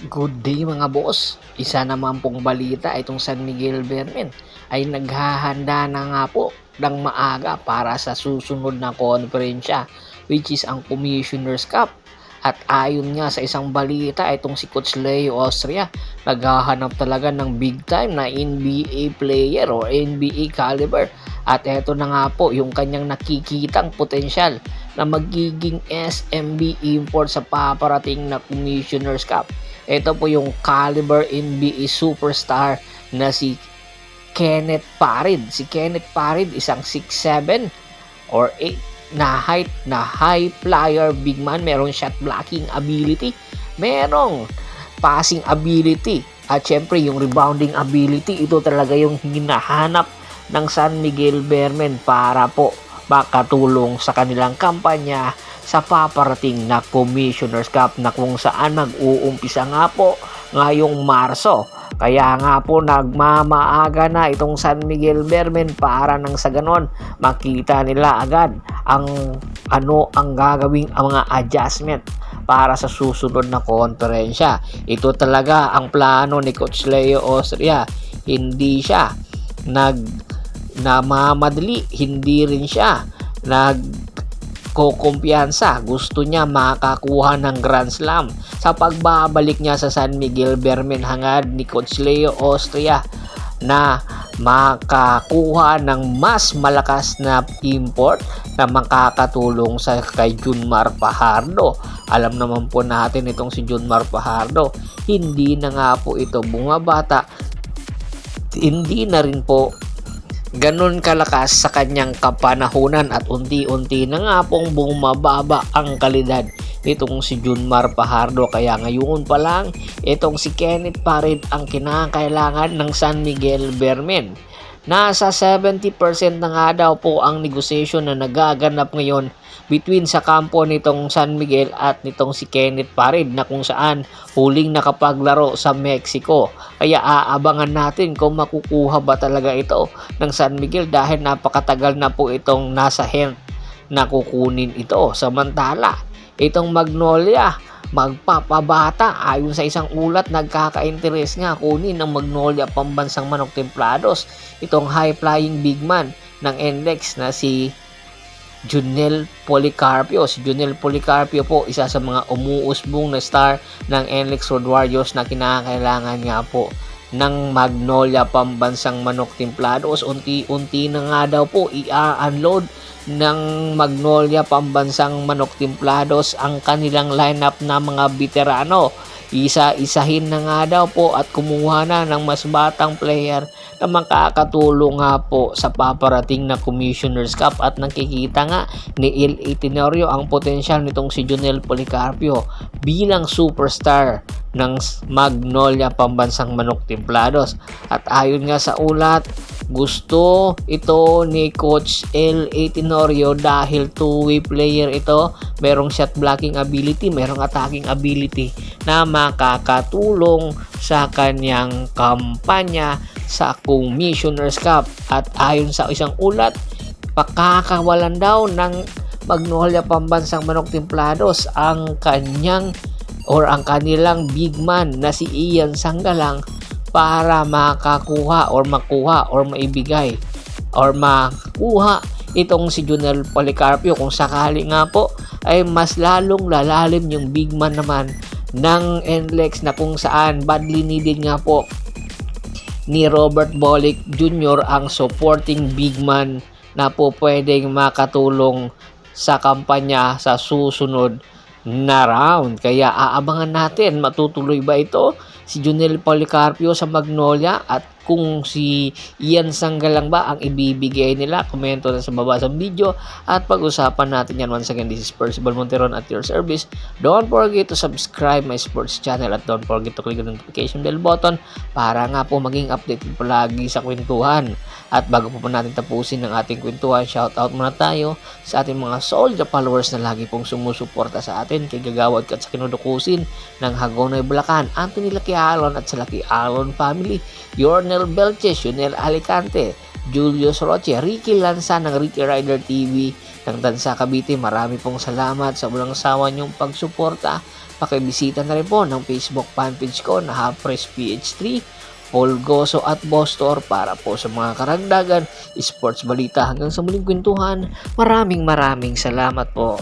Good day mga boss. Isa naman pong balita itong San Miguel Beermen ay naghahanda na nga po ng maaga para sa susunod na konferensya which is ang Commissioner's Cup. At ayon nga sa isang balita itong si Coach Leo Austria naghahanap talaga ng big time na NBA player o NBA caliber. At eto na nga po yung kanyang nakikitang potensyal na magiging SMB import sa paparating na Commissioner's Cup. Ito po yung caliber NBA superstar na si Kenneth Farid. Si Kenneth Farid isang 6'7 or 8 na height na high flyer big man. Meron shot blocking ability, merong passing ability, at syempre yung rebounding ability. Ito talaga yung hinahanap ng San Miguel Beermen para po makatulong sa kanilang kampanya sa paparating na Commissioner's Cup na kung saan mag-uumpisa nga po ngayong Marso. Kaya nga po nagmamaaga na itong San Miguel Beermen para nang sa ganon makita nila agad ang ang gagawing mga adjustment para sa susunod na konferensya. Ito talaga ang plano ni Coach Leo Austria. Hindi siya namamadali, hindi rin siya kumpiyansa. Gusto niya makakuha ng Grand Slam sa pagbabalik niya sa San Miguel Beermen. Hangad ni Coach Leo Austria na makakuha ng mas malakas na import na makakatulong sa kay Junmar Fajardo. Alam naman po natin itong si Junmar Fajardo, hindi na nga po ito bumabata, hindi na rin po ganun kalakas sa kanyang kapanahunan at unti-unti na nga pong bumababa ang kalidad nitong si Junmar Fajardo. Kaya ngayon pa lang itong si Kenneth Farid ang kinakailangan ng San Miguel Beermen. Nasa 70% na nga daw po ang negotiation na nagaganap ngayon between sa kampo nitong San Miguel at nitong si Kenneth Farid, na kung saan huling nakapaglaro sa Mexico. Kaya aabangan natin kung makukuha ba talaga ito ng San Miguel dahil napakatagal na po itong nasa hand na kukunin ito. Samantala itong Magnolia magpapabata. Ayon sa isang ulat, nagkaka-interes nga kunin ng Magnolia pambansang manok templados itong high-flying big man ng NLEX na si Jonel Policarpio. Si Jonel Policarpio po isa sa mga umuusbong na star ng NLEX Road Warriors na kinakailangan nga po ng Magnolia pambansang manok templados. Unti-unti na nga daw po i-unload ng Magnolia pambansang manok templados ang kanilang lineup na mga veterano. Isa-isahin na nga daw po at kumuha na ng mas batang player na makakatulong nga po sa paparating na Commissioner's Cup. At nakikita nga ni El Tenorio ang potensyal nitong si Jonel Policarpio bilang superstar ng Magnolia pambansang manok templados. At ayon nga sa ulat, gusto ito ni Coach El Tenorio dahil two-way player ito. Merong shot blocking ability, merong attacking ability na makakatulong sa kanyang kampanya sa Commissioner's Cup. At ayon sa isang ulat, pakakawalan daw ng Magnolia pambansang manok templados ang kanilang big man na si Ian Sanggalang para makuha itong si Jonel Policarpio. Kung sakali nga po ay mas lalong lalalim yung big man naman ng NLEX, na kung saan badly needed nga po ni Robert Bolick Jr. ang supporting big man na po pwedeng makatulong sa kampanya sa susunod na round. Kaya aabangan natin, matutuloy ba ito si Jonel Policarpio sa Magnolia, at kung si Ian Sanggalang ba ang ibibigay nila? Komento na sa baba sa video at pag-usapan natin yan. Once again, this is Percival Monteron at your service. Don't forget to subscribe my sports channel at don't forget to click the notification bell button para nga po maging updated palagi sa kwentuhan. At bago po natin tapusin ang ating kwentuhan, shoutout muna tayo sa ating mga soldier followers na lagi pong sumusuporta sa atin, kay Gagawad at sa kinudukusin ng Hagonoy Bulacan, Anthony Laquialon at sa Laquialon family, Yornel Belches, Yunel Alicante, Julius Roche, Ricky Lanza ng Ricky Rider TV ng Tansa Cavite. Marami pong salamat sa walang sawa niyong pagsuporta Pakibisita na rin po ng Facebook fanpage ko na Hapres PH3, Paul Goso at Bostor para po sa mga karagdagan sports balita. Hanggang sa muling kwentuhan, maraming salamat po.